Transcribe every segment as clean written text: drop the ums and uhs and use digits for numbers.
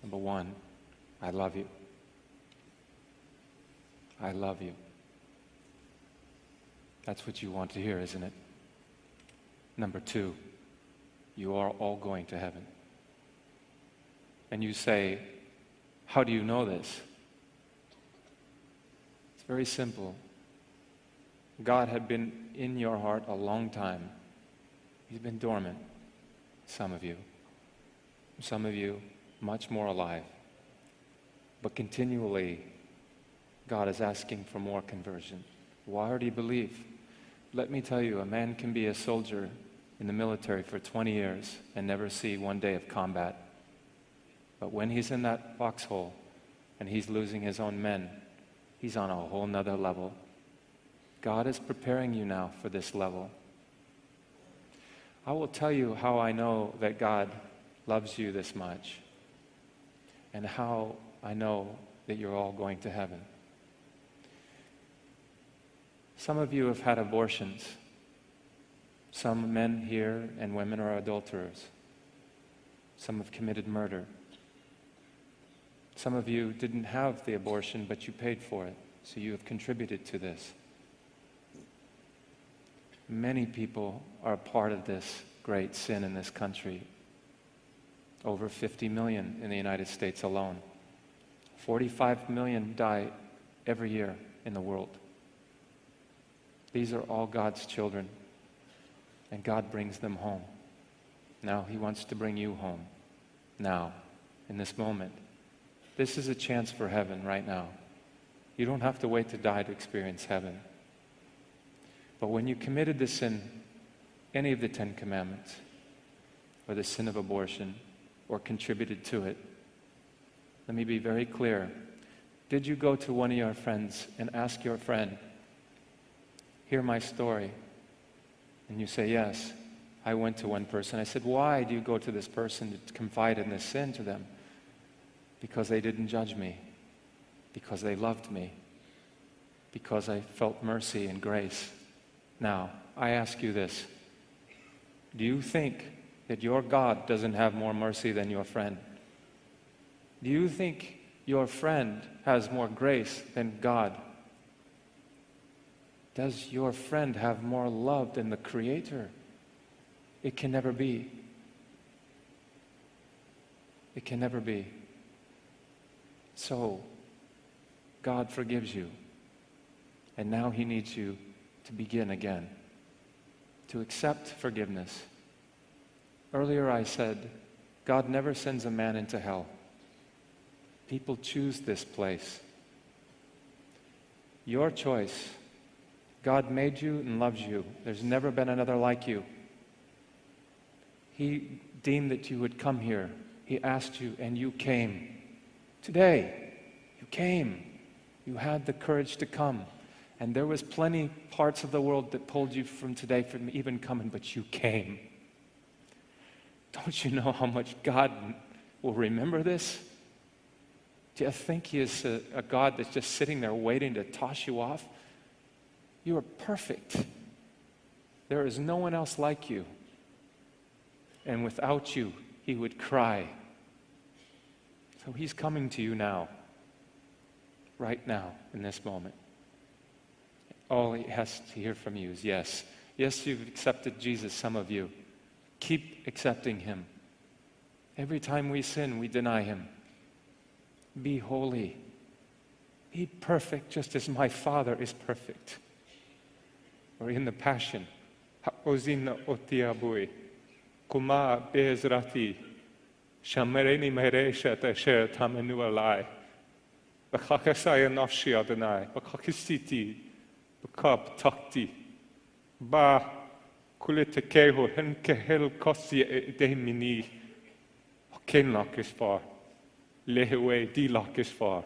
Number one, I love you. I love you. That's what you want to hear, isn't it? Number two, you are all going to heaven. And you say, how do you know this? It's very simple. God had been in your heart a long time. He's been dormant, some of you. Some of you, much more alive. But continually, God is asking for more conversion. Why do you believe? Let me tell you, a man can be a soldier in the military for 20 years and never see one day of combat. But when he's in that foxhole and he's losing his own men, he's on a whole nother level. God is preparing you now for this level. I will tell you how I know that God loves you this much and how I know that you're all going to heaven. Some of you have had abortions. Some men here and women are adulterers. Some have committed murder. Some of you didn't have the abortion, but you paid for it, so you have contributed to this. Many people are a part of this great sin in this country. Over 50 million in the United States alone. 45 million die every year in the world. These are all God's children, and God brings them home. Now He wants to bring you home, now, in this moment. This is a chance for heaven right now. You don't have to wait to die to experience heaven. But when you committed the sin, any of the 10 Commandments, or the sin of abortion, or contributed to it, let me be very clear. Did you go to one of your friends and ask your friend, hear my story? And you say, yes. I went to one person. I said, why do you go to this person to confide in this sin to them? Because they didn't judge me. Because they loved me. Because I felt mercy and grace. Now, I ask you this. Do you think that your God doesn't have more mercy than your friend? Do you think your friend has more grace than God? Does your friend have more love than the Creator? It can never be. It can never be. So, God forgives you. And now He needs you to begin again, to accept forgiveness. Earlier I said, God never sends a man into hell. People choose this place. Your choice. God made you and loves you. There's never been another like you. He deemed that you would come here. He asked you and you came. Today, you came. You had the courage to come. And there was plenty parts of the world that pulled you from today from even coming, but you came. Don't you know how much God will remember this? Do you think He is a God that's just sitting there waiting to toss you off? You are perfect. There is no one else like you. And without you, He would cry. So He's coming to you now. Right now, in this moment. All He has to hear from you is yes. Yes, you've accepted Jesus, some of you. Keep accepting Him. Every time we sin, we deny Him. Be holy. Be perfect just as my Father is perfect. Or in the Passion, Ha'ozina otiabui, kuma bezrati, shamereni meresha tasher tamenu alai, bakakasaya nafshi adonai, bakakisiti, bakab takti, ba kulitekeho henkehel kosi edemini, kenlak is far, lehewe dilak is far,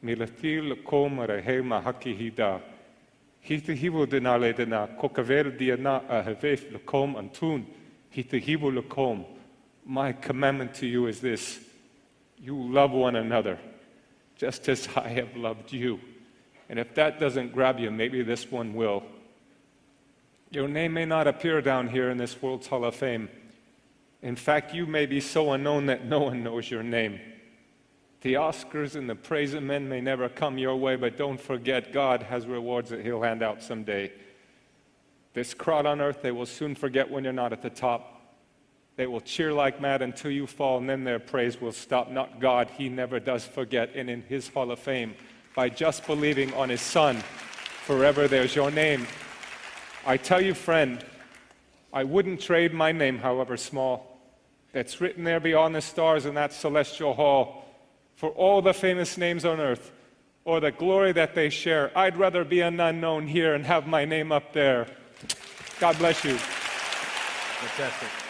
milatil komere hema hakihida, Hita hivo denale dena kokaver diana ahevef lakom antun. Hita hivo lakom. My commandment to you is this: you love one another, just as I have loved you. And if that doesn't grab you, maybe this one will. Your name may not appear down here in this World's Hall of Fame, In fact, you may be so unknown that no one knows your name. The Oscars and the praise of men may never come your way, but don't forget, God has rewards that He'll hand out someday. This crowd on earth, they will soon forget when you're not at the top. They will cheer like mad until you fall, and then their praise will stop. Not God, He never does forget. And in His hall of fame, by just believing on His Son, forever there's your name. I tell you, friend, I wouldn't trade my name, however small, that's written there beyond the stars in that celestial hall, for all the famous names on earth, or the glory that they share. I'd rather be an unknown here and have my name up there. God bless you. Fantastic.